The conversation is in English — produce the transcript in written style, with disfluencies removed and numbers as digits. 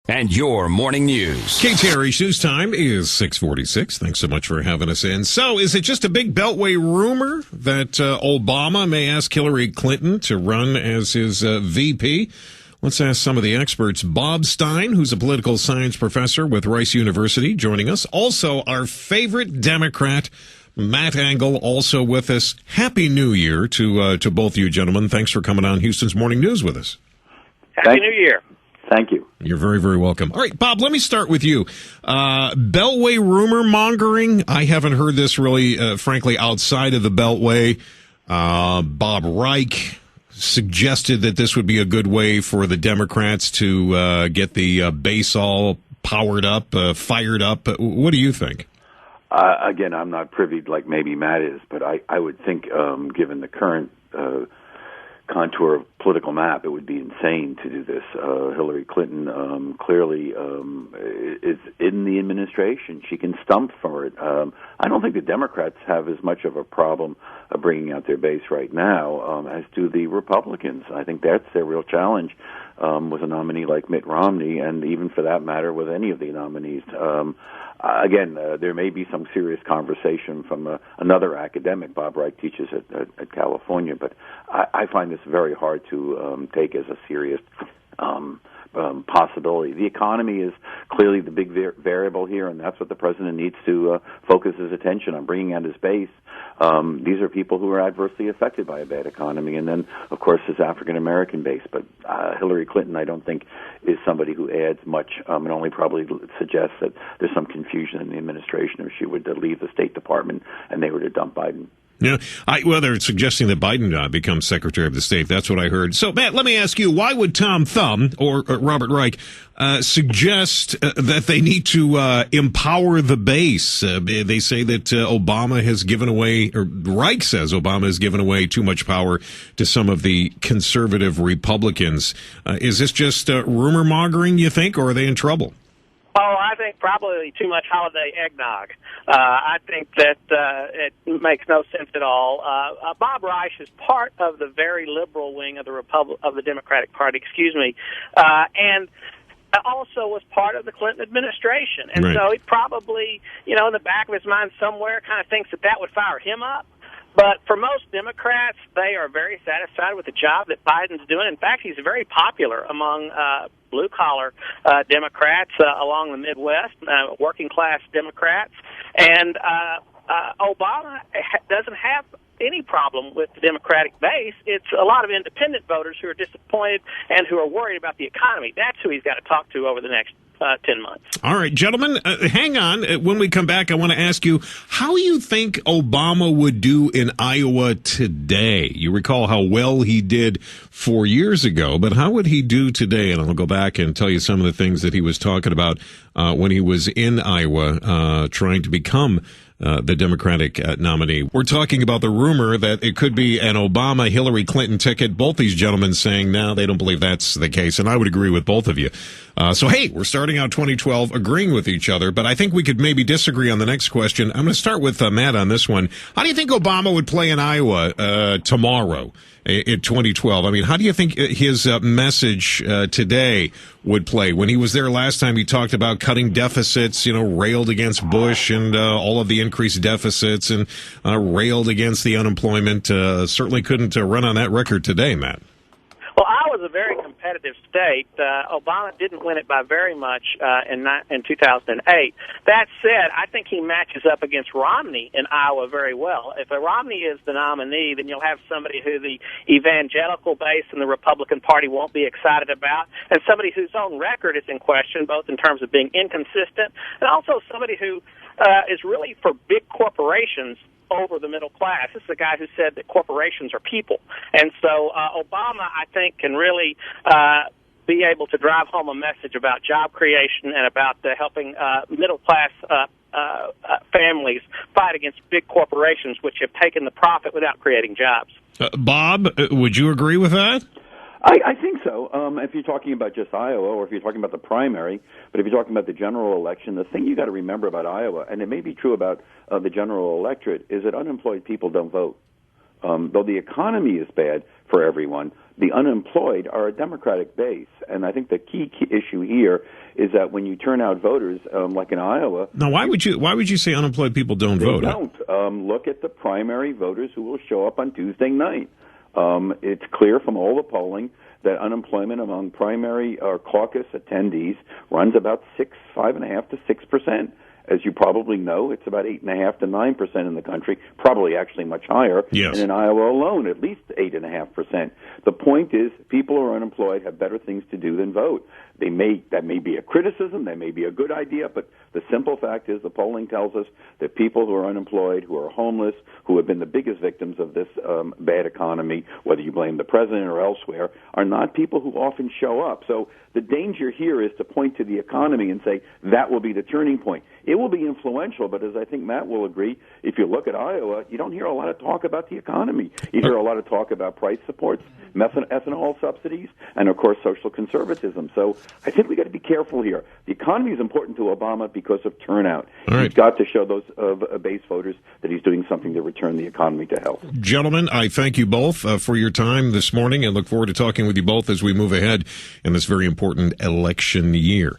And your morning news. KTRH News Time is 6:46. Thanks so much for having us in. So, is it just a big Beltway rumor that Obama may ask Hillary Clinton to run as his VP? Let's ask some of the experts. Bob Stein, who's a political science professor with Rice University, joining us. Also, our favorite Democrat, Matt Engel, also with us. Happy New Year to both you gentlemen. Thanks for coming on Houston's Morning News with us. Happy New Year. Thank you. You're very, very welcome. All right, Bob, let me start with you. Beltway rumor mongering. I haven't heard this really, frankly, outside of the Beltway. Bob Reich suggested that this would be a good way for the Democrats to get the base all powered up, fired up. What do you think? Again, I'm not privy like maybe Matt is, but I would think, given the current contour of political map, it would be insane to do this. Hillary Clinton clearly is in the administration. She can stump for it. I don't think the Democrats have as much of a problem bringing out their base right now as do the Republicans. I think that's their real challenge with a nominee like Mitt Romney, and even for that matter with any of the nominees. Again, there may be some serious conversation from another academic. Bob Reich teaches at California, but I find this very hard to take as a serious possibility. The economy is clearly the big variable here, and that's what the president needs to focus his attention on, bringing out his base. These are people who are adversely affected by a bad economy, and then, of course, his African-American base. But Hillary Clinton, I don't think, is somebody who adds much, and only probably suggests that there's some confusion in the administration if she would leave the State Department and they were to dump Biden. Yeah, well, they're suggesting that Biden becomes Secretary of the State. That's what I heard. So, Matt, let me ask you, why would Tom Thumb or Robert Reich suggest that they need to empower the base? They say that Obama has given away, or Reich says Obama has given away too much power to some of the conservative Republicans. Is this just rumor mongering, you think, or are they in trouble? Oh, I think probably too much holiday eggnog. I think that it makes no sense at all. Bob Reich is part of the very liberal wing of the Democratic Party, and also was part of the Clinton administration. And right. So he probably, in the back of his mind somewhere kind of thinks that would fire him up. But for most Democrats, they are very satisfied with the job that Biden's doing. In fact, he's very popular among blue-collar Democrats along the Midwest, working-class Democrats. And Obama doesn't have any problem with the Democratic base. It's a lot of independent voters who are disappointed and who are worried about the economy. That's who he's got to talk to over the next 10 months. All right, gentlemen, hang on. When we come back, I want to ask you how you think Obama would do in Iowa today. You recall how well he did 4 years ago, but how would he do today? And I'll go back and tell you some of the things that he was talking about when he was in Iowa trying to become the Democratic nominee. We're talking about the rumor that it could be an Obama-Hillary Clinton ticket. Both these gentlemen saying, no, they don't believe that's the case, and I would agree with both of you. So, hey, we're starting out 2012 agreeing with each other, but I think we could maybe disagree on the next question. I'm going to start with Matt on this one. How do you think Obama would play in Iowa tomorrow in 2012? I mean, how do you think his message today would play? When he was there last time, he talked about cutting deficits, railed against Bush and all of the increased deficits and railed against the unemployment. Certainly couldn't run on that record today, Matt. Well, Iowa's a very competitive state. Obama didn't win it by very much in 2008. That said, I think he matches up against Romney in Iowa very well. If Romney is the nominee, then you'll have somebody who the evangelical base in the Republican Party won't be excited about, and somebody whose own record is in question, both in terms of being inconsistent and also somebody who is really for big corporations over the middle class. This is a guy who said that corporations are people. And so Obama, I think, can really be able to drive home a message about job creation and about helping middle-class families fight against big corporations which have taken the profit without creating jobs. Bob, would you agree with that? I think so. If you're talking about just Iowa, or if you're talking about the primary, but if you're talking about the general election, the thing you got to remember about Iowa, and it may be true about the general electorate, is that unemployed people don't vote. though the economy is bad for everyone, the unemployed are a Democratic base. And I think the key issue here is that when you turn out voters, like in Iowa... Now, why would you say unemployed people don't vote? They don't. Look at the primary voters who will show up on Tuesday night. It's clear from all the polling that unemployment among primary or caucus attendees runs about 5.5% to 6%. As you probably know, it's about 8.5% to 9% in the country, probably actually much higher. Yes. And in Iowa alone, at least 8.5%. The point is, people who are unemployed have better things to do than vote. That may be a criticism, that may be a good idea, but the simple fact is the polling tells us that people who are unemployed, who are homeless, who have been the biggest victims of this bad economy, whether you blame the president or elsewhere, are not people who often show up. So the danger here is to point to the economy and say that will be the turning point. It will be influential, but as I think Matt will agree, if you look at Iowa, you don't hear a lot of talk about the economy. You hear a lot of talk about price supports, ethanol subsidies, and, of course, social conservatism. So I think we got to be careful here. The economy is important to Obama because of turnout. Right. He's got to show those base voters that he's doing something to return the economy to health. Gentlemen, I thank you both for your time this morning and look forward to talking with you both as we move ahead in this very important election year.